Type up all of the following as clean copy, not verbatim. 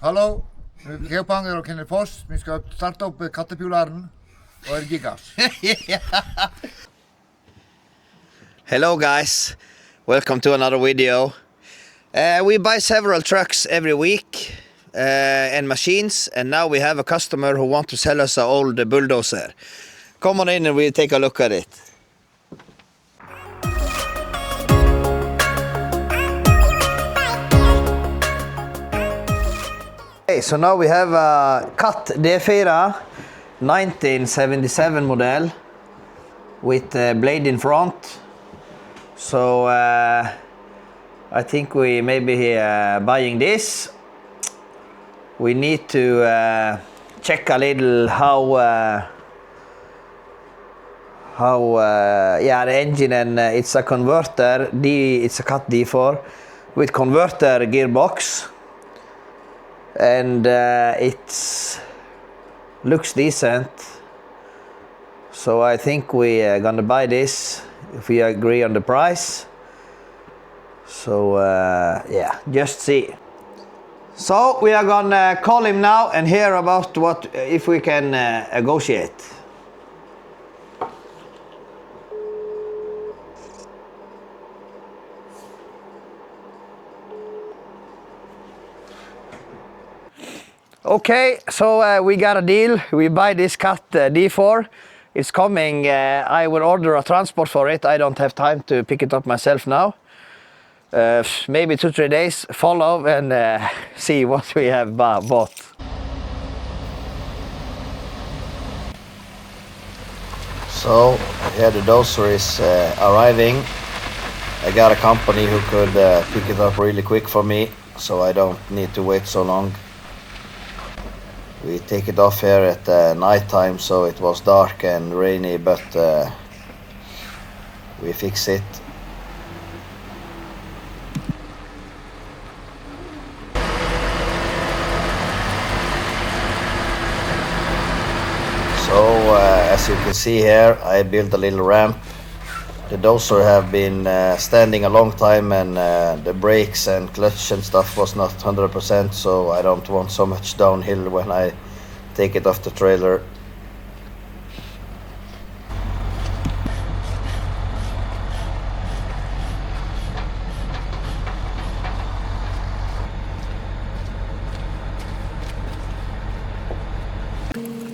Hallo, Gearbox og Kenneth Foss. Vi skal starte opp kattepularen og gearbox. Hello guys, welcome to another video. We buy several trucks every week and machines, and now we have a customer who wants to sell us an old bulldozer. Come on in and we'll take a look at it. Okay, so now we have a Cat D4 1977 model with a blade in front. So I think we may be buying this. We need to check a little how the engine, and it's a converter. It's a Cat D4 with converter gearbox, and it looks decent. So I think we are gonna buy this if we agree on the price. So yeah, just see. So we are gonna call him now and hear about what if we can negotiate. Okay, so we got a deal. We buy this Cat D4. It's coming. I will order a transport for it. I don't have time to pick it up myself now. Maybe 2-3 days. Follow and see what we have bought. So yeah, the dozer is arriving. I got a company who could pick it up really quick for me, so I don't need to wait so long. We take it off here at night time, so it was dark and rainy, but we fix it. So as you can see here, I built a little ramp. The dozer have been standing a long time, and the brakes and clutch and stuff was not 100%, so I don't want so much downhill when I take it off the trailer.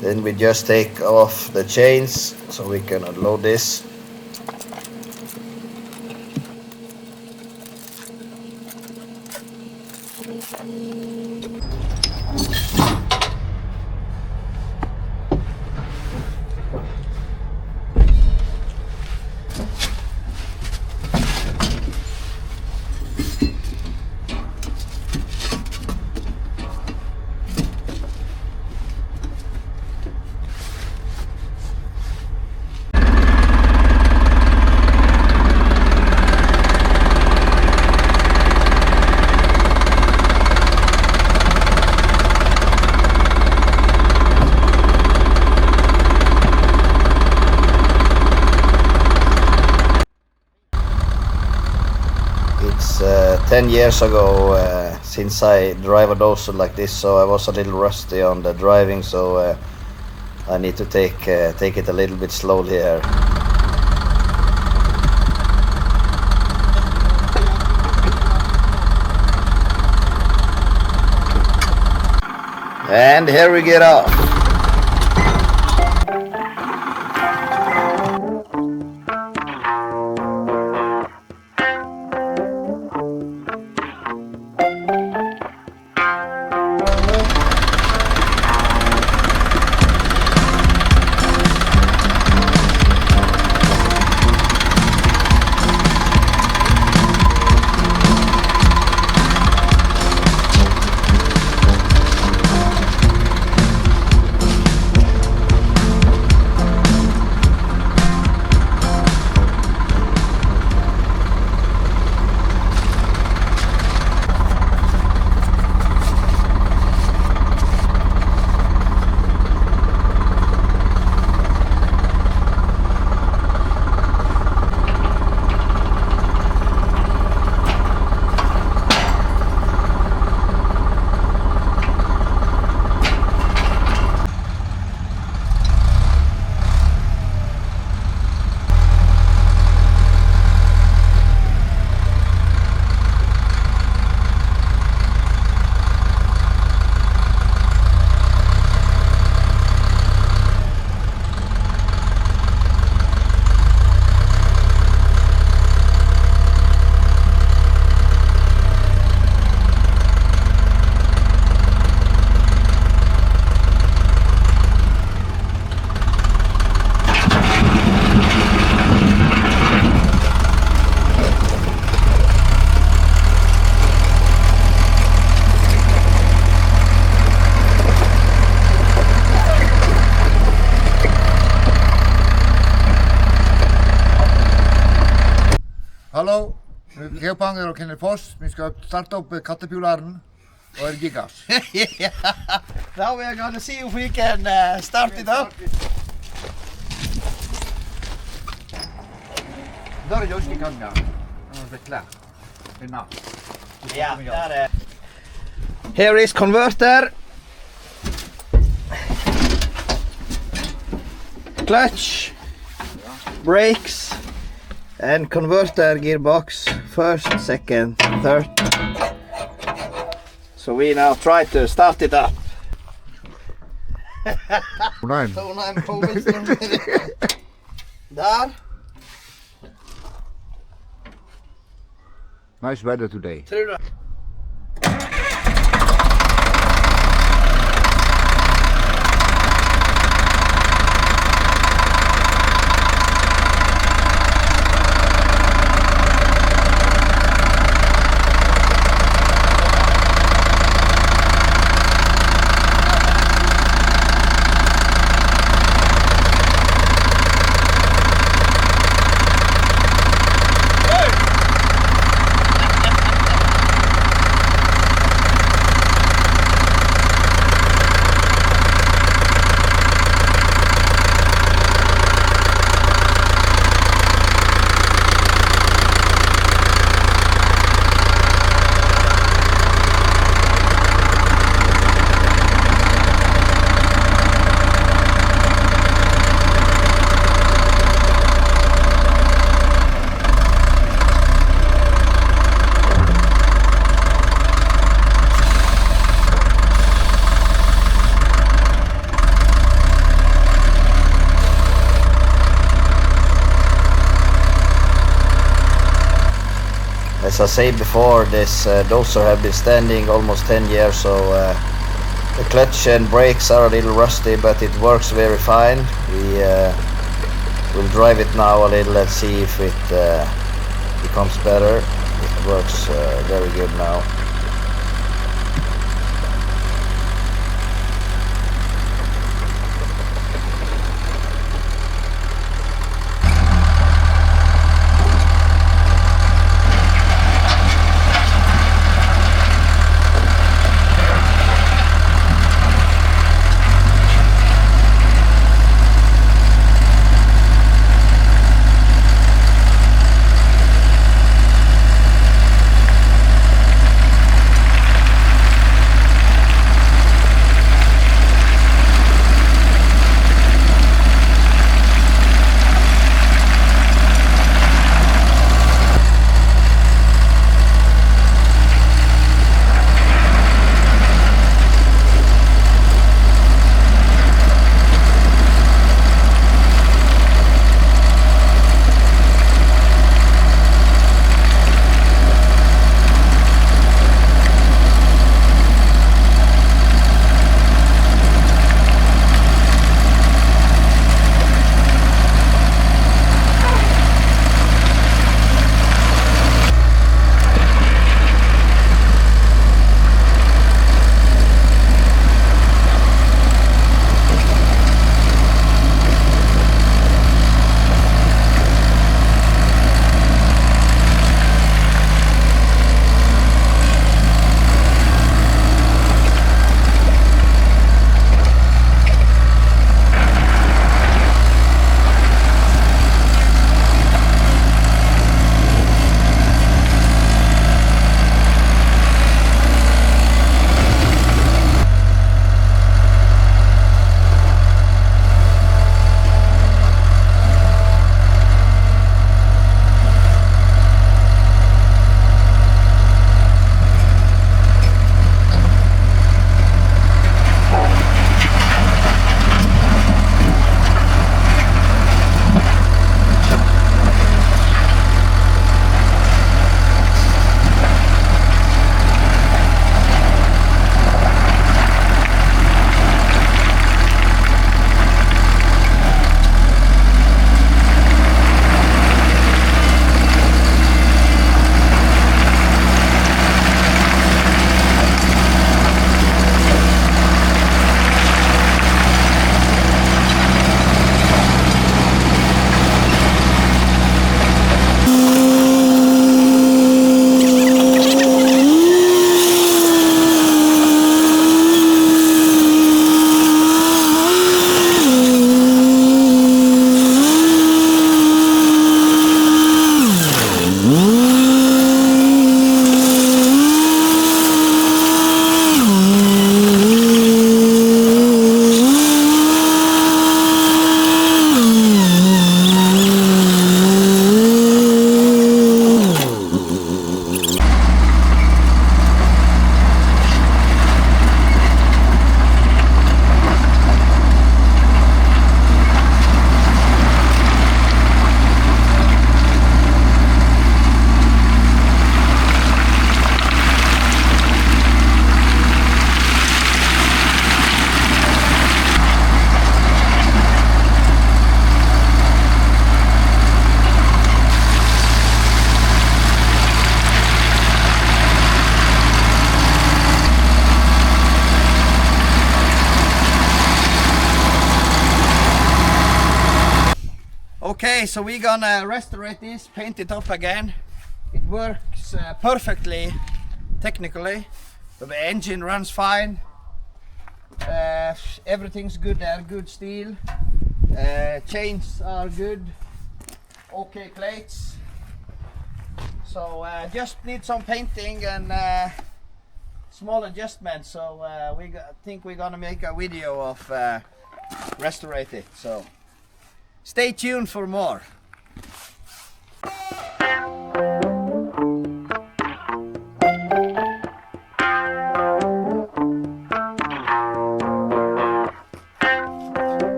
Then we just take off the chains so we can unload this. It's 10 years ago since I drive a dozer like this, so I was a little rusty on the driving, so I need to take it a little bit slowly here. And here we get off. gearboxen og kjenner foss. Vi skal starte opp kattepularen og gearbox. Yeah. Now we are gonna see if we can start it up. Da er det just i gang da. Nå er det klart. Yeah, där. Here is converter. Clutch, brakes, and converter gearbox, first, second, third. So we now try to start it up. Nein. Där. Nice weather today. Tror du? As I said before, this dozer have been standing almost 10 years, so the clutch and brakes are a little rusty, but it works very fine. We will drive it now a little and see if it becomes better. It works very good now. Okay, so we're gonna restaurate this, paint it up again. It works perfectly technically. The engine runs fine. Everything's good there, good steel. Chains are good. Okay plates. So just need some painting and small adjustments. So think we're gonna make a video of restaurate it. So stay tuned for more.